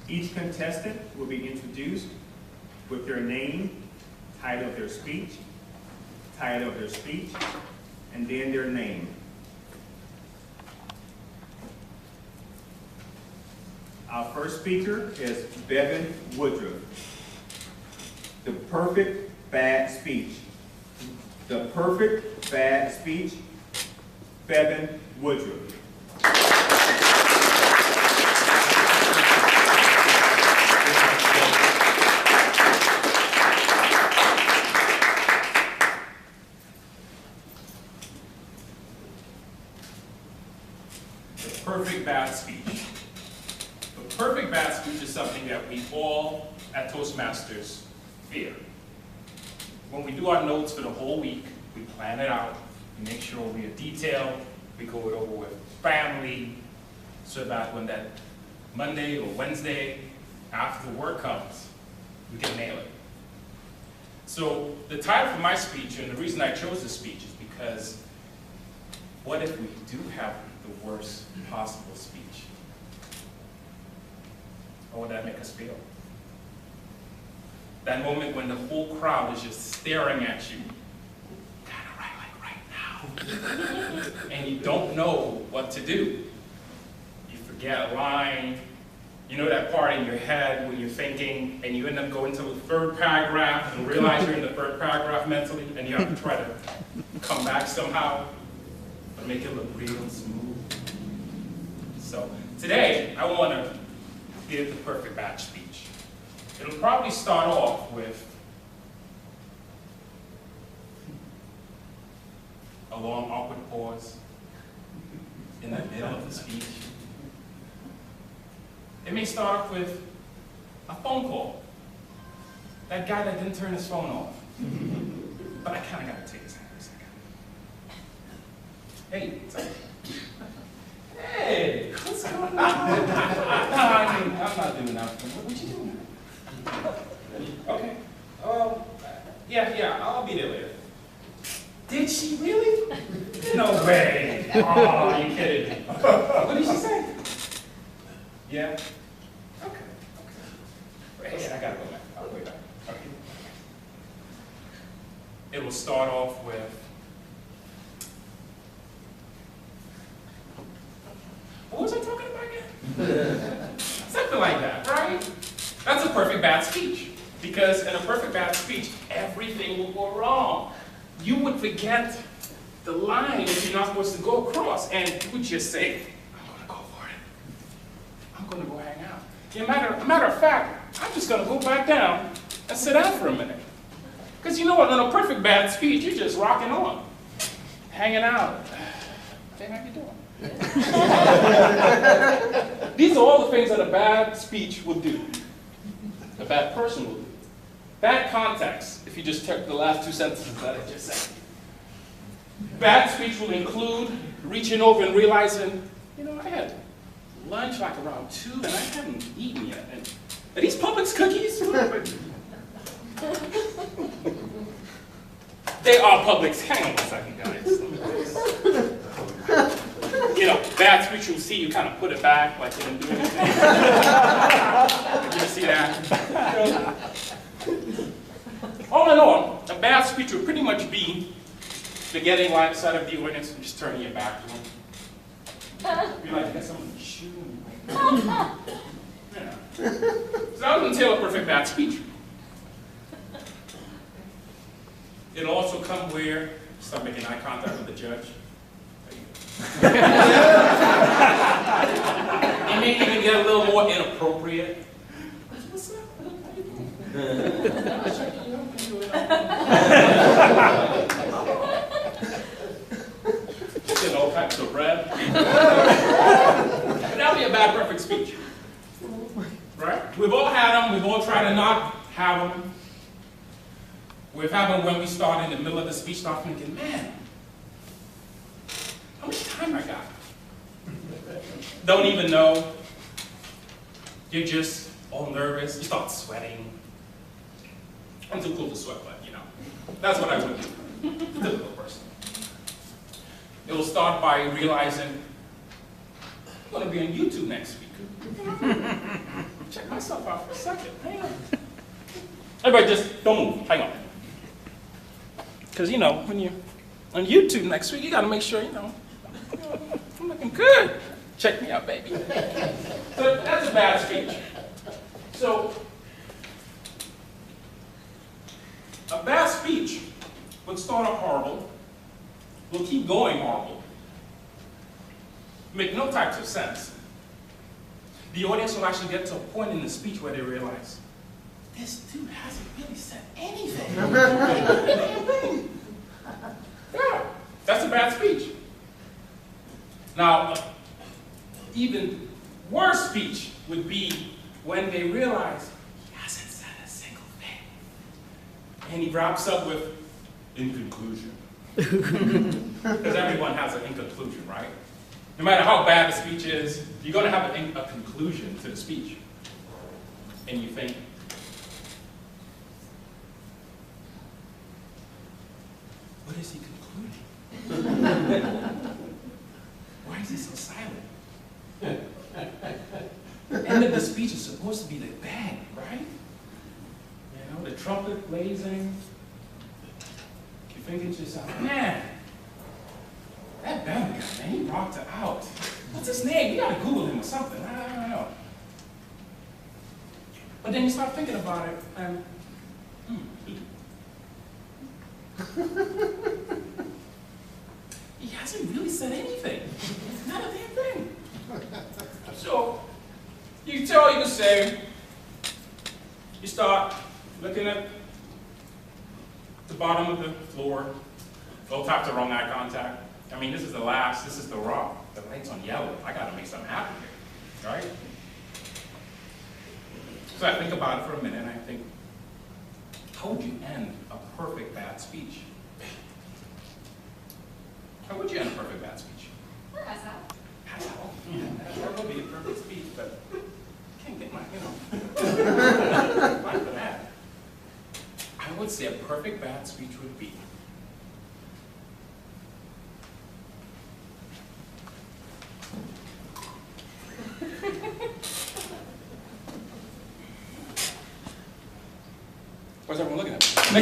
Each contestant will be introduced with their name, title of their speech, and then their name. Our first speaker is Bevon W. The perfect bad speech. The perfect bad speech, Bevon W. The perfect bad speech. The perfect bad speech is something that we all at Toastmasters fear. When we do our notes for the whole week, we plan it out, we make sure we are detailed, we go it over with family, so that when that Monday or Wednesday after the work comes, we can nail it. So the title for my speech, and the reason I chose this speech, is because what if we do have the worst possible speech? How would that make us feel? That moment when the whole crowd is just staring at you, kind of right now, and you don't know what to do. You forget a line, you know that part in your head when you're thinking, and you end up going to the third paragraph and realize you're in the third paragraph mentally, and you have to try to come back somehow, but make it look real smooth. So today, I want to give the perfect bad speech. It'll probably start off with a long, awkward pause in the middle of the speech. It may start off with a phone call. That guy that didn't turn his phone off. But I kind of got to take his hand for a second. Hey, what's up? Hey, what's going on? No, I mean, I'm not doing that. What you doing? Okay. Yeah, I'll be there later. Did she really? No way. Oh, you kidding me. What did she say? Yeah? Okay. Hey, I gotta go back. I'll be back. Okay. It will start off with, what was I talking about again? Something like that, right? That's a perfect bad speech. Because in a perfect bad speech, everything will go wrong. You would forget the line that you're not supposed to go across, and you would just say, I'm going to go for it. I'm going to go hang out. Matter of fact, I'm just going to go back down and sit down for a minute. Because you know what, in a perfect bad speech, you're just rocking on, hanging out. Hey, how you doing? These are all the things that a bad speech would do. A bad person will do. Bad context, if you just took the last two sentences that I just said. Bad speech will include reaching over and realizing, you know, I had lunch like around 2 and I haven't eaten yet. And are these Publix cookies? They are Publix. Hang on a second, guys. You know, bad speech will see you kind of put it back like you didn't do anything. You see that? All in all, a bad speech would pretty much be forgetting right side of the audience and just turning your back to them. You're like, you got someone shooting. Yeah. So that would entail a perfect bad speech. It'll also come where you start making eye contact with the judge. It may even get a little more inappropriate. What's up? Getting all types of red. That'll be a bad perfect speech. Right? We've all had them. We've all tried to not have them. We've had them when we start in the middle of the speech, start thinking, man, how much time I got? Don't even know. You're just all nervous. You start sweating. I'm too cool to sweat, but you know, that's what I would do. Typical person. It will start by realizing I'm going to be on YouTube next week. check myself out for a second. Hang on. Everybody just don't move. Hang on. Because, when you're on YouTube next week, you got to make sure, I'm looking good. Check me out, baby. So that's a bad speech. So a bad speech would start off horrible, will keep going horrible, make no types of sense. The audience will actually get to a point in the speech where they realize, this dude hasn't really said anything. Yeah, that's a bad speech. Now, even worse speech would be when they realize he hasn't said a single thing. And he wraps up with, in conclusion. Because everyone has an in conclusion, right? No matter how bad the speech is, you're going to have a conclusion to the speech. And you think, what is he concluding? Why is he so silent? The end of the speech is supposed to be the bang, right? The trumpet blazing. You think to yourself, man, that Bevon guy, man, he rocked it out. What's his name? You gotta Google him or something. I don't know. But then you start thinking about it, and he hasn't really said anything. Not a damn thing. So, you can say, you start looking at the bottom of the floor, don't have the wrong eye contact. I mean, this is the last, this is the raw. The light's on yellow. I gotta make something happen here, right? So I think about it for a minute and I think, how would you end a perfect bad speech? How would you end a perfect bad speech? How's that? That would be a perfect speech, but I can't get my, fine for that. I would say a perfect bad speech would be, where's everyone looking at me?